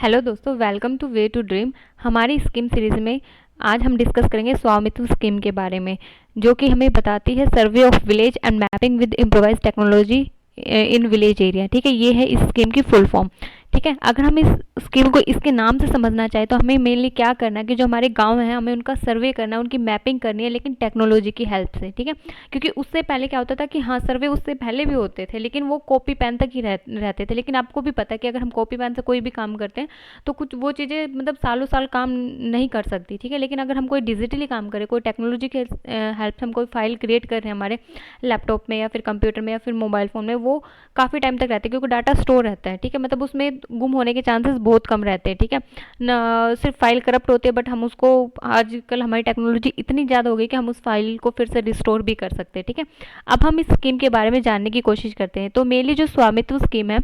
Hello दोस्तों, welcome to way to dream. हमारी scheme series में आज हम डिस्कस करेंगे स्वामित्व स्कीम के बारे में, जो कि हमें बताती है survey of village and mapping with improvise technology in village area. ठीक है, ये है इस स्कीम की फुल फॉर्म। ठीक है, अगर हम इस स्कीम को इसके नाम से समझना चाहें तो हमें मेनली क्या करना है कि जो हमारे गांव हैं हमें उनका सर्वे करना है, उनकी मैपिंग करनी है, लेकिन टेक्नोलॉजी की हेल्प से। ठीक है, क्योंकि उससे पहले क्या होता था कि हाँ, सर्वे उससे पहले भी होते थे, लेकिन वो कॉपी पेन तक ही रहते थे। लेकिन आपको भी पता है कि अगर हम कॉपी पेन से कोई भी काम करते हैं तो कुछ वो चीज़ें मतलब सालों साल काम नहीं कर सकती। ठीक है, लेकिन अगर हम कोई डिजिटली काम करें, कोई टेक्नोलॉजी के हेल्प से हम कोई फाइल क्रिएट कर रहे हैं हमारे लैपटॉप में या फिर कंप्यूटर में या फिर मोबाइल फ़ोन में, वो काफ़ी टाइम तक रहते हैं क्योंकि डाटा स्टोर रहता है। ठीक है, मतलब उसमें गुम होने के चांसेस बहुत कम रहते हैं। ठीक है, न सिर्फ फाइल करप्ट होती है, बट हम उसको आजकल हमारी टेक्नोलॉजी इतनी ज़्यादा हो गई कि हम उस फाइल को फिर से रिस्टोर भी कर सकते हैं। ठीक है, अब हम इस स्कीम के बारे में जानने की कोशिश करते हैं। तो मेनली जो स्वामित्व स्कीम है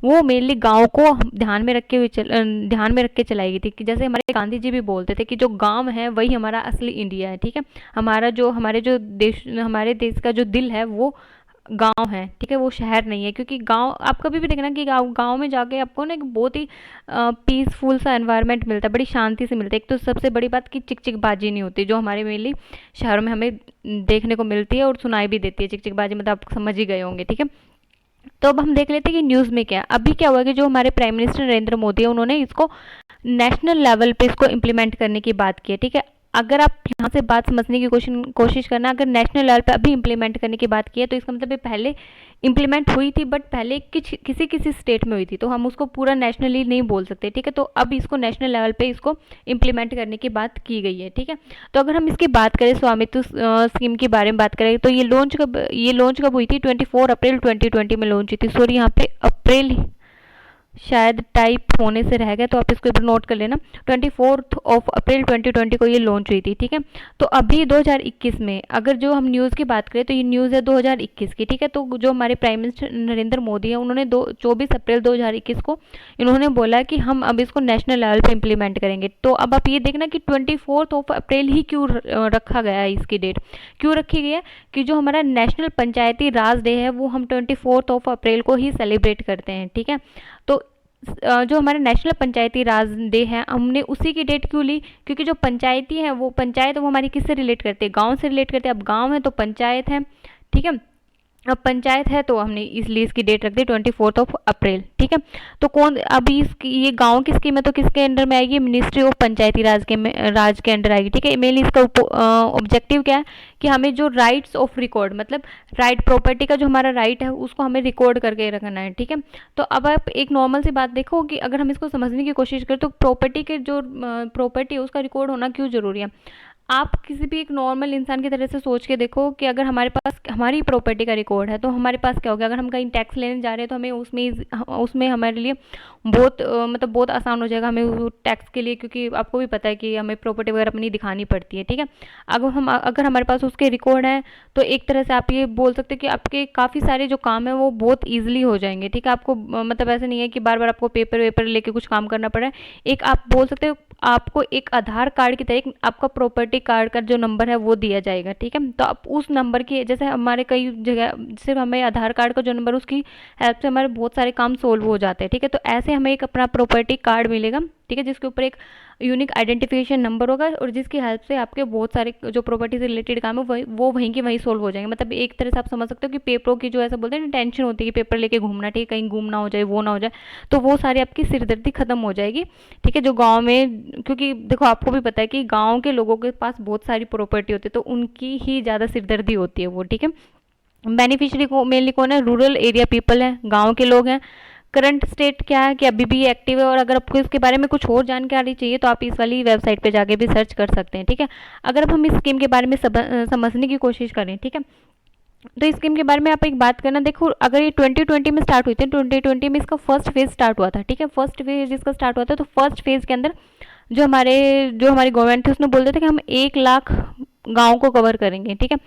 वो मेनली गाँव को ध्यान में रख के चलाई गई थी। कि जैसे हमारे गांधी जी भी बोलते थे कि जो गाँव है वही हमारा असली इंडिया है। ठीक है, हमारे देश का जो दिल है वो गाँव है। ठीक है, वो शहर नहीं है। क्योंकि गाँव आप कभी भी देखना कि गाँव में जाके आपको ना एक बहुत ही पीसफुल सा एनवायरनमेंट मिलता है, बड़ी शांति से मिलता है। एक तो सबसे बड़ी बात कि चिकचिकबाजी नहीं होती, जो हमारे मेनली शहरों में हमें देखने को मिलती है और सुनाई भी देती है। चिकचिकबाजी मतलब आप समझ ही गए होंगे। ठीक है, तो अब हम देख लेते हैं कि न्यूज़ में क्या अभी क्या हुआ कि जो हमारे प्राइम मिनिस्टर नरेंद्र मोदी है उन्होंने इसको नेशनल लेवल पे इसको इम्प्लीमेंट करने की बात की है। ठीक है, अगर आप यहाँ से बात समझने की कोशिश करना, अगर नेशनल लेवल पे अभी इम्प्लीमेंट करने की बात की है तो इसका मतलब ये पहले इम्प्लीमेंट हुई थी, बट पहले किसी किसी स्टेट में हुई थी, तो हम उसको पूरा नेशनली नहीं बोल सकते। ठीक है, तो अब इसको नेशनल लेवल पे इसको इम्प्लीमेंट करने की बात की गई है। ठीक है, तो अगर हम इसकी बात करें स्वामित्व स्कीम के बारे में बात करें तो ये लॉन्च कब हुई थी? 24 अप्रैल 2020 में लॉन्च हुई थी। सॉरी, यहाँ पे अप्रैल शायद टाइप होने से रह गया, तो आप इसको एक बार नोट कर लेना। 24 अप्रैल 2020 को ये लॉन्च हुई थी। ठीक है, तो अभी 2021 में अगर जो हम न्यूज़ की बात करें तो ये न्यूज़ है 2021 की। ठीक है, तो जो हमारे प्राइम मिनिस्टर नरेंद्र मोदी है उन्होंने 24 अप्रैल 2021 को इन्होंने बोला कि हम अब इसको नेशनल लेवल पे इम्प्लीमेंट करेंगे। तो अब आप ये देखना कि 24 अप्रैल ही क्यों रखा गया है, इसकी डेट क्यों रखी गई है? कि जो हमारा नेशनल पंचायती राज डे है वो हम 24 अप्रैल को ही सेलिब्रेट करते हैं। ठीक है, तो जो हमारा नेशनल पंचायती राज डे है हमने उसी की डेट क्यों ली? क्योंकि जो पंचायती है वो पंचायत वो हमारी किससे रिलेट करते हैं? गांव से रिलेट करते हैं। अब गांव है तो पंचायत है। ठीक है, अब पंचायत है तो हमने इसलिए इसकी डेट रख दी 24 अप्रैल। ठीक है, तो कौन अभी इसकी ये गांव की स्कीम है तो किसके अंडर में आएगी? मिनिस्ट्री ऑफ पंचायती राज के अंडर आएगी। ठीक है, मेनली इसका ऑब्जेक्टिव क्या है कि हमें जो राइट्स ऑफ रिकॉर्ड मतलब राइट प्रॉपर्टी का जो हमारा राइट है उसको हमें रिकॉर्ड करके रखना है। ठीक है, तो अब आप एक नॉर्मल सी बात देखो कि अगर हम इसको समझने की कोशिश करें तो प्रॉपर्टी के जो प्रॉपर्टी है उसका रिकॉर्ड होना क्यों ज़रूरी है? आप किसी भी एक नॉर्मल इंसान की तरह से सोच के देखो कि अगर हमारे पास हमारी प्रॉपर्टी का रिकॉर्ड है तो हमारे पास क्या होगा? अगर हम कहीं टैक्स लेने जा रहे हैं तो हमें उसमें हमारे लिए बहुत मतलब बहुत आसान हो जाएगा हमें टैक्स के लिए, क्योंकि आपको भी पता है कि हमें प्रॉपर्टी वगैरह अपनी दिखानी पड़ती है। ठीक है, अगर हमारे पास उसके रिकॉर्ड है तो एक तरह से आप ये बोल सकते हैं कि आपके काफ़ी सारे जो काम है वो बहुत ईजिली हो जाएंगे। ठीक है, आपको मतलब ऐसे नहीं है कि बार बार आपको पेपर वेपर लेके कुछ काम करना पड़ रहा है। एक आप बोल सकते हो आपको एक आधार कार्ड की तरह आपका प्रॉपर्टी कार्ड का जो नंबर है वो दिया जाएगा। ठीक है, तो आप उस नंबर की जैसे हमारे कई जगह सिर्फ हमें आधार कार्ड का जो नंबर उसकी हेल्प से हमारे बहुत सारे काम सोल्व हो जाते हैं। ठीक है, तो ऐसे हमें एक अपना प्रॉपर्टी कार्ड मिलेगा। ठीक है, जिसके ऊपर एक यूनिक आइडेंटिफिकेशन नंबर होगा और जिसकी हेल्प से आपके बहुत सारे जो प्रॉपर्टी से रिलेटेड काम है वो वहीं के वहीं सोल्व हो जाएंगे। मतलब एक तरह से आप समझ सकते हो कि पेपरों की जो ऐसा बोलते हैं ना टेंशन होती है कि पेपर लेके घूमना, ठीक है, कहीं गुम ना हो जाए, वो ना हो जाए, तो वो सारी आपकी सिरदर्दी खत्म हो जाएगी। ठीक है, जो गाँव में, क्योंकि देखो आपको भी पता है कि गाँव के लोगों के पास बहुत सारी प्रॉपर्टी होती है तो उनकी ही ज़्यादा सिरदर्दी होती है वो। ठीक है, बेनिफिशियरी को मेनली कौन है? रूरल एरिया पीपल है, गाँव के लोग हैं। करंट स्टेट क्या है कि अभी भी ये एक्टिव है, और अगर आपको इसके बारे में कुछ और जानकारी चाहिए तो आप इस वाली वेबसाइट पे जाके भी सर्च कर सकते हैं। ठीक है, अगर अब हम इस स्कीम के बारे में समझने की कोशिश करें, ठीक है, तो इस स्कीम के बारे में आप एक बात करना। देखो अगर ये 2020 में स्टार्ट हुई थी, 2020 में इसका फर्स्ट फेज स्टार्ट हुआ था। ठीक है, फर्स्ट फेज इसका स्टार्ट हुआ था, तो फर्स्ट फेज के अंदर जो हमारी गवर्नमेंट थी उसने बोलते थे कि हम 1 लाख गाँव को कवर करेंगे, ठीक है।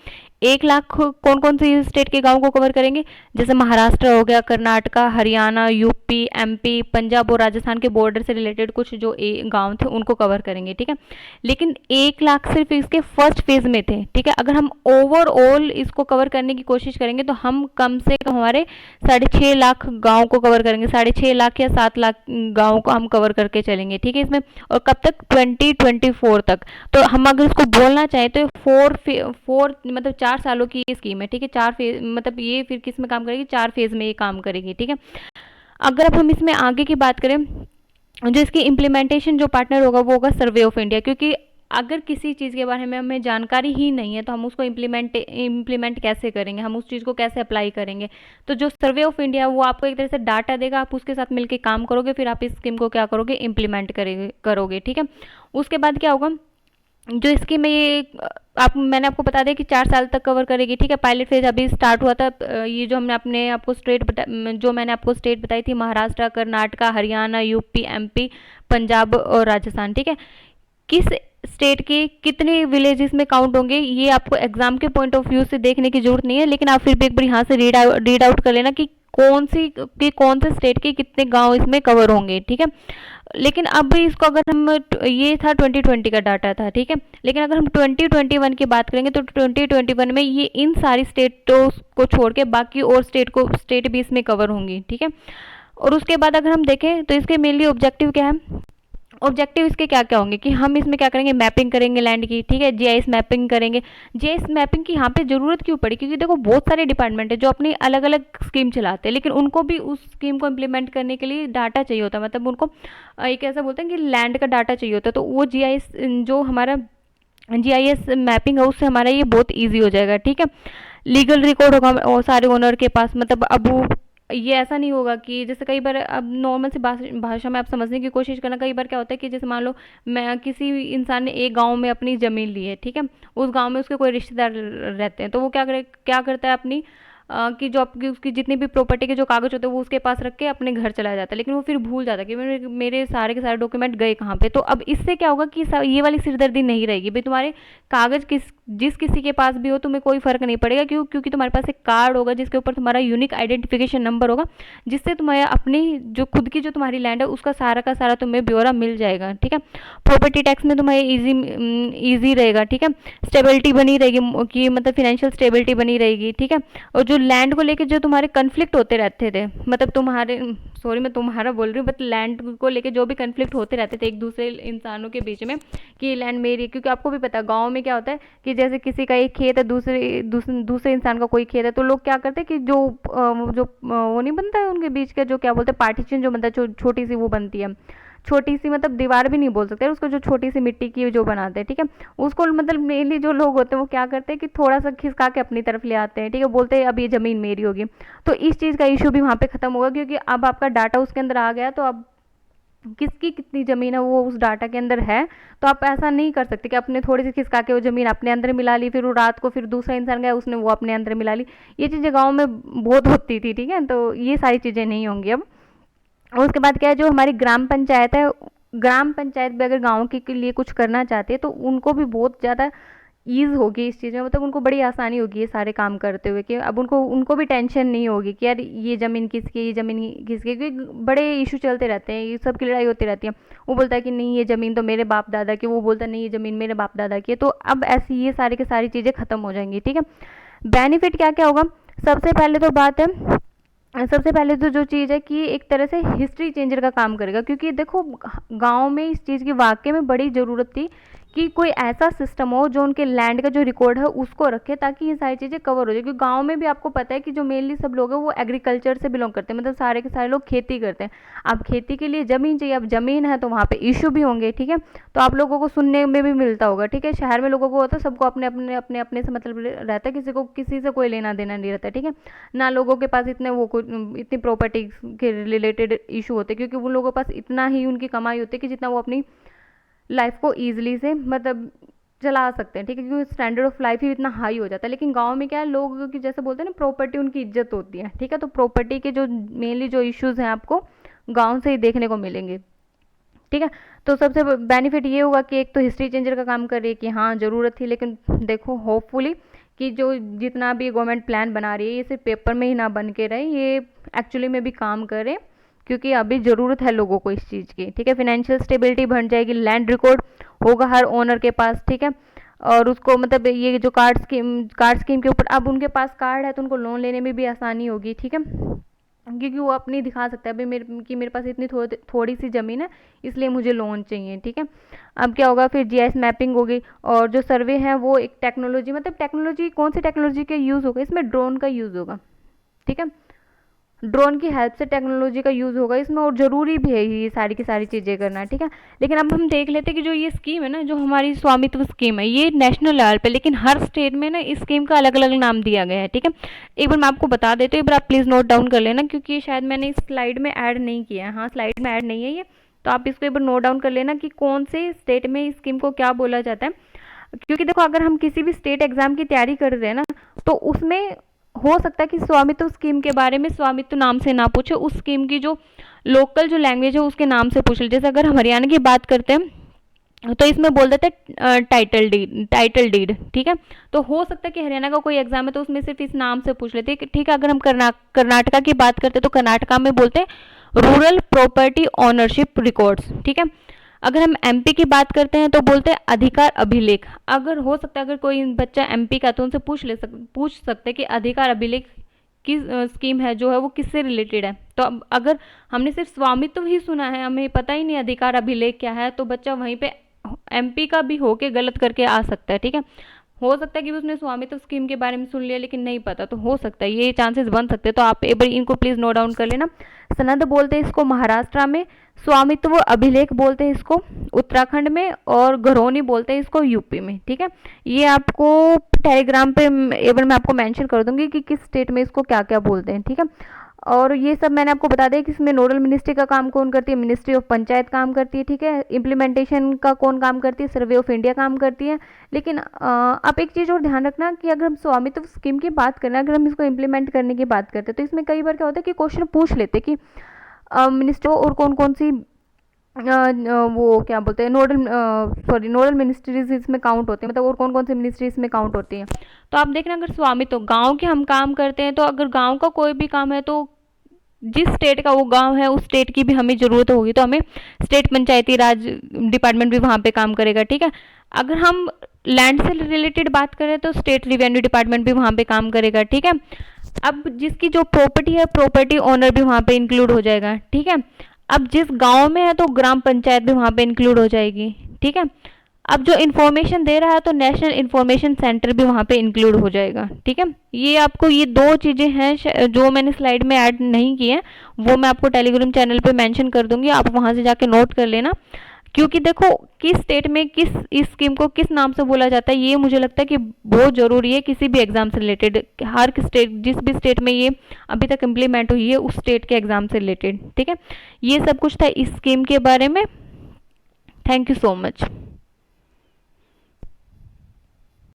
1 लाख कौन कौन सी स्टेट के गाँव को कवर करेंगे, जैसे महाराष्ट्र हो गया, कर्नाटका, हरियाणा, यूपी, एमपी, पंजाब और राजस्थान के बॉर्डर से रिलेटेड कुछ जो गाँव थे उनको कवर करेंगे, ठीक है। लेकिन 1 लाख सिर्फ इसके फर्स्ट फेज में थे, ठीक है। अगर हम ओवरऑल इसको कवर करने की कोशिश करेंगे तो हम कम से कम हमारे 6.5 लाख गाँव को कवर करेंगे, 6.5 लाख या 7 लाख गाँव को हम कवर करके चलेंगे, ठीक है इसमें। और कब तक, 2024 तक। तो हम अगर इसको बोलना चाहें तो फोर मतलब 4 सालों की ये स्कीम है, ठीक है। 4 फेज मतलब ये फिर किस में काम करेगी, 4 फेज में ये काम करेगी, ठीक है। अगर अब हम इसमें आगे की बात करें, जो इसकी इम्प्लीमेंटेशन जो पार्टनर होगा वो होगा सर्वे ऑफ इंडिया, क्योंकि अगर किसी चीज़ के बारे में हमें जानकारी ही नहीं है तो हम उसको इम्प्लीमेंट कैसे करेंगे, हम उस चीज़ को कैसे अप्लाई करेंगे। तो जो सर्वे ऑफ इंडिया वो आपको एक तरह से डाटा देगा, आप उसके साथ मिलकर काम करोगे, फिर आप इस स्कीम को क्या करोगे, इम्प्लीमेंट करोगे, ठीक है। उसके बाद क्या होगा, जो स्कीम है ये मैंने आपको बता दिया कि 4 साल तक कवर करेगी, ठीक है। पायलट फेज अभी स्टार्ट हुआ था। ये जो हमने अपने आपको जो मैंने आपको स्टेट बताई थी, महाराष्ट्र, कर्नाटका, हरियाणा, यूपी, एमपी, पंजाब और राजस्थान, ठीक है। किस स्टेट के कितने विलेजेस में काउंट होंगे ये आपको एग्जाम के पॉइंट ऑफ व्यू से देखने की जरूरत नहीं है, लेकिन आप फिर भी एक बार यहाँ से रीड आउट कर लेना कि कौन से स्टेट के कितने गांव इसमें कवर होंगे, ठीक है। लेकिन अब इसको अगर हम, ये था 2020 का डाटा था, ठीक है। लेकिन अगर हम 2021 की बात करेंगे तो 2021 में ये इन सारी स्टेटों को छोड़ के बाकी और स्टेट भी इसमें कवर होंगी, ठीक है। और उसके बाद अगर हम देखें तो इसके मेनली ऑब्जेक्टिव क्या है, ऑब्जेक्टिव इसके क्या क्या होंगे कि हम इसमें क्या करेंगे, मैपिंग करेंगे लैंड की, ठीक है। जीआईएस मैपिंग करेंगे। जीआईएस मैपिंग की यहाँ पे जरूरत क्यों पड़ी, क्योंकि देखो बहुत सारे डिपार्टमेंट है जो अपनी अलग अलग स्कीम चलाते हैं, लेकिन उनको भी उस स्कीम को इम्प्लीमेंट करने के लिए डाटा चाहिए होता है, मतलब उनको एक ऐसा बोलते हैं कि लैंड का डाटा चाहिए होता है। तो वो जीआईएस जो हमारा जीआईएस मैपिंग है उससे हमारा ये बहुत ईजी हो जाएगा, ठीक है। लीगल रिकॉर्ड होगा सारे ओनर के पास, मतलब अब ये ऐसा नहीं होगा कि जैसे कई बार, अब नॉर्मल सी भाषा में आप समझने की कोशिश करना, कई बार क्या होता है कि जैसे मान लो मैं किसी इंसान ने एक गांव में अपनी ज़मीन ली है, ठीक है। उस गांव में उसके कोई रिश्तेदार रहते हैं, तो वो क्या करता है अपनी कि जो आपकी उसकी जितनी भी प्रॉपर्टी के जो कागज होते हैं वो उसके पास रख के अपने घर चला जाता है, लेकिन वो फिर भूल जाता है कि मेरे सारे के सारे डॉक्यूमेंट गए कहाँ पे। तो अब इससे क्या होगा कि ये वाली सिरदर्दी नहीं रहेगी भाई, तुम्हारे कागज जिस किसी के पास भी हो तुम्हें कोई फर्क नहीं पड़ेगा, क्योंकि तुम्हारे पास एक कार्ड होगा जिसके ऊपर तुम्हारा यूनिक आइडेंटिफिकेशन नंबर होगा, जिससे तुम्हें अपनी जो खुद की जो तुम्हारी लैंड है उसका सारा का सारा तुम्हें ब्यौरा मिल जाएगा, ठीक है। प्रॉपर्टी टैक्स में तुम्हें ईजी रहेगा, ठीक है। स्टेबिलिटी बनी रहेगी कि मतलब फाइनेंशियल स्टेबिलिटी बनी रहेगी, ठीक है। और जो लैंड को लेके जो तुम्हारे कन्फ्लिक्ट होते रहते थे, मतलब मैं तुम्हारा बोल रही हूँ, बट लैंड को लेके जो भी कन्फ्लिक्ट होते रहते थे एक दूसरे इंसानों के बीच में कि ये लैंड मेरी है, क्योंकि आपको भी पता है गाँव में क्या होता है कि जैसे किसी का एक खेत है, दूसरे इंसान का कोई खेत है, तो लोग क्या करते हैं कि जो वो नहीं बनता है उनके बीच का, जो क्या बोलते हैं पार्टीशन जो बनता है, छोटी सी वो बनती है, छोटी सी मतलब दीवार भी नहीं बोल सकते उसको, जो छोटी सी मिट्टी की जो बनाते हैं, ठीक है। उसको मतलब मेनली जो लोग होते हैं वो क्या करते हैं कि थोड़ा सा खिसका के अपनी तरफ ले आते हैं, ठीक है, बोलते हैं अब ये ज़मीन मेरी होगी। तो इस चीज़ का इशू भी वहाँ पे ख़त्म होगा, क्योंकि अब आपका डाटा उसके अंदर आ गया, तो अब किसकी कितनी ज़मीन है वो उस डाटा के अंदर है। तो आप ऐसा नहीं कर सकते कि अपने थोड़ी सी खिसका के वो ज़मीन अपने अंदर मिला ली, फिर वो रात को फिर दूसरा इंसान गया उसने वो अपने अंदर मिला ली। ये चीज़ें गाँव में बहुत होती थी, ठीक है। तो ये सारी चीज़ें नहीं होंगी अब। और उसके बाद क्या है, जो हमारी ग्राम पंचायत है, ग्राम पंचायत भी अगर गाँव के लिए कुछ करना चाहती है तो उनको भी बहुत ज़्यादा ईज़ होगी इस चीज़ में, मतलब उनको बड़ी आसानी होगी ये सारे काम करते हुए, कि अब उनको भी टेंशन नहीं होगी कि यार ये ज़मीन किसकी, ये ज़मीन किसकी, क्योंकि बड़े इशू चलते रहते हैं, ये सब की लड़ाई होती रहती है। वो बोलता है कि नहीं ये ज़मीन तो मेरे बाप दादा की, वो बोलता है नहीं ये ज़मीन मेरे बाप दादा की है। तो अब ऐसी ये सारी की सारी चीज़ें ख़त्म हो जाएंगी, ठीक है। बेनिफिट क्या क्या होगा, सबसे पहले तो बात है, सबसे पहले तो जो चीज़ है कि एक तरह से हिस्ट्री चेंजर का काम करेगा, क्योंकि देखो गांव में इस चीज़ की वाकई में बड़ी ज़रूरत थी कि कोई ऐसा सिस्टम हो जो उनके लैंड का जो रिकॉर्ड है उसको रखे, ताकि ये सारी चीज़ें कवर हो जाए। क्योंकि गांव में भी आपको पता है कि जो मेनली सब लोग हैं वो एग्रीकल्चर से बिलोंग करते हैं, मतलब सारे के सारे लोग खेती करते हैं। अब खेती के लिए ज़मीन चाहिए, अब ज़मीन है तो वहाँ पे इशू भी होंगे, ठीक है। तो आप लोगों को सुनने में भी मिलता होगा, ठीक है। शहर में लोगों को होता है सबको अपने से मतलब रहता है, किसी से कोई लेना देना नहीं रहता, ठीक है। ना लोगों के पास इतनी प्रॉपर्टी के रिलेटेड इशू होते, क्योंकि उन लोगों के पास इतना ही उनकी कमाई होती है कि जितना वो अपनी लाइफ को ईजिली से मतलब चला सकते हैं, ठीक है, क्योंकि स्टैंडर्ड ऑफ लाइफ ही इतना हाई हो जाता है। लेकिन गांव में क्या है, लोग की जैसे बोलते हैं ना प्रॉपर्टी उनकी इज्जत होती है, ठीक है। तो प्रॉपर्टी के जो मेनली जो इश्यूज हैं आपको गांव से ही देखने को मिलेंगे, ठीक है। तो सबसे बेनिफिट ये होगा कि एक तो हिस्ट्री चेंजर का काम कर रही है कि हाँ ज़रूरत थी, लेकिन देखो होपफुली कि जो जितना भी गवर्नमेंट प्लान बना रही है ये सिर्फ पेपर में ही ना बन के रहे, ये एक्चुअली में भी काम करे, क्योंकि अभी ज़रूरत है लोगों को इस चीज़ की। ठीक है, फिनेंशियल स्टेबिलिटी बन जाएगी, लैंड रिकॉर्ड होगा हर ओनर के पास। ठीक है, और उसको मतलब ये जो कार्ड स्कीम के ऊपर अब उनके पास कार्ड है तो उनको लोन लेने में भी आसानी होगी। ठीक है, क्योंकि वो अपनी दिखा सकता है भाई मेरे पास इतनी थोड़ी सी ज़मीन है, इसलिए मुझे लोन चाहिए। ठीक है, अब क्या होगा फिर जीआईएस मैपिंग होगी, और जो सर्वे है वो एक टेक्नोलॉजी, मतलब टेक्नोलॉजी कौन सी टेक्नोलॉजी का यूज़ होगा इसमें, ड्रोन का यूज़ होगा। ठीक है, ड्रोन की हेल्प से टेक्नोलॉजी का यूज़ होगा इसमें, और ज़रूरी भी है ये सारी की सारी चीज़ें करना। ठीक है, लेकिन अब हम देख लेते हैं कि जो ये स्कीम है ना, जो हमारी स्वामित्व स्कीम है, ये नेशनल लेवल पे, लेकिन हर स्टेट में ना इस स्कीम का अलग अलग नाम दिया गया है। ठीक है, एक बार मैं आपको बता देती हूँ, एक बार आप प्लीज़ नोट डाउन कर लेना, क्योंकि शायद मैंने इस स्लाइड में ऐड नहीं किया है। हाँ, स्लाइड में ऐड नहीं है ये, तो आप इसको एक बार नोट डाउन कर लेना कि कौन से स्टेट में इस स्कीम को क्या बोला जाता है। क्योंकि देखो अगर हम किसी भी स्टेट एग्जाम की तैयारी कर रहे हैं ना, तो उसमें हो सकता है कि स्वामित्व स्कीम के बारे में स्वामित्व नाम से ना पूछे, उस स्कीम की जो लोकल जो लैंग्वेज है उसके नाम से पूछ ले। जैसे अगर हम हरियाणा की बात करते हैं तो इसमें बोल देते हैं टाइटल डीड। ठीक है, तो हो सकता है कि हरियाणा का कोई एग्जाम है तो उसमें सिर्फ इस नाम से पूछ लेते हैं। ठीक है, अगर हम कर्नाटका की बात करते हैं तो कर्नाटका में बोलते हैं रूरल प्रॉपर्टी ऑनरशिप रिकॉर्ड्स। ठीक है, अगर हम एमपी की बात करते हैं तो बोलते हैं अधिकार अभिलेख। अगर हो सकता है अगर कोई बच्चा एमपी का तो उनसे पूछ सकते हैं कि अधिकार अभिलेख की स्कीम है जो है वो किससे रिलेटेड है। तो अब अगर हमने सिर्फ स्वामित्व ही सुना है, हमें पता ही नहीं अधिकार अभिलेख क्या है, तो बच्चा वहीं पे एमपी का भी होके गलत करके आ सकता है। ठीक है, हो सकता है कि उसने स्वामित्व स्कीम के बारे में सुन लिया लेकिन नहीं पता, तो हो सकता है ये चांसेस बन सकते हैं। तो आप एक बार इनको प्लीज़ नोट डाउन कर लेना। सनद बोलते हैं इसको महाराष्ट्र में, स्वामित्व अभिलेख बोलते हैं इसको उत्तराखंड में, और घरौनी बोलते हैं इसको यूपी में। ठीक है, ये आपको टेलीग्राम पे एक बार मैं आपको मेंशन कर दूंगी कि किस स्टेट में इसको क्या क्या बोलते हैं। ठीक है, और ये सब मैंने आपको बता दिया कि इसमें नोडल मिनिस्ट्री का काम कौन करती है, मिनिस्ट्री ऑफ पंचायत काम करती है। ठीक है, इम्प्लीमेंटेशन का कौन काम करती है, सर्वे ऑफ इंडिया काम करती है। लेकिन आप एक चीज़ और ध्यान रखना कि अगर हम स्वामित्व स्कीम की बात करें, अगर हम इसको इम्प्लीमेंट करने की बात करते हैं तो इसमें कई बार क्या होता है कि क्वेश्चन पूछ लेते हैं कि मिनिस्ट्री और कौन कौन सी वो क्या बोलते हैं नोडल मिनिस्ट्रीज इसमें काउंट होते हैं, मतलब और कौन कौन सी मिनिस्ट्री इसमें काउंट होती हैं। तो आप देखना अगर स्वामित्व गांव के हम काम करते हैं, तो अगर गांव का कोई भी काम है तो जिस स्टेट का वो गांव है उस स्टेट की भी हमें ज़रूरत होगी, तो हमें स्टेट पंचायती राज डिपार्टमेंट भी वहाँ पे काम करेगा। ठीक है, अगर हम लैंड से रिलेटेड बात करें तो स्टेट रिवेन्यू डिपार्टमेंट भी वहाँ पे काम करेगा। ठीक है, अब जिसकी जो प्रॉपर्टी है प्रॉपर्टी ओनर भी वहाँ पे इंक्लूड हो जाएगा। ठीक है, अब जिस गांव में है तो ग्राम पंचायत भी वहाँ पे इंक्लूड हो जाएगी। ठीक है, अब जो इन्फॉर्मेशन दे रहा है तो नेशनल इन्फॉर्मेशन सेंटर भी वहाँ पे इंक्लूड हो जाएगा। ठीक है, ये आपको ये दो चीज़ें हैं जो मैंने स्लाइड में ऐड नहीं की है, वो मैं आपको टेलीग्राम चैनल पे मेंशन कर दूंगी, आप वहाँ से जाके नोट कर लेना। क्योंकि देखो किस स्टेट में किस इस स्कीम को किस नाम से बोला जाता है, ये मुझे लगता है कि बहुत ज़रूरी है किसी भी एग्ज़ाम से रिलेटेड। हर स्टेट जिस भी स्टेट में ये अभी तक इम्प्लीमेंट हुई है उस स्टेट के एग्ज़ाम से रिलेटेड। ठीक है, ये सब कुछ था इस स्कीम के बारे में। Thank you so much.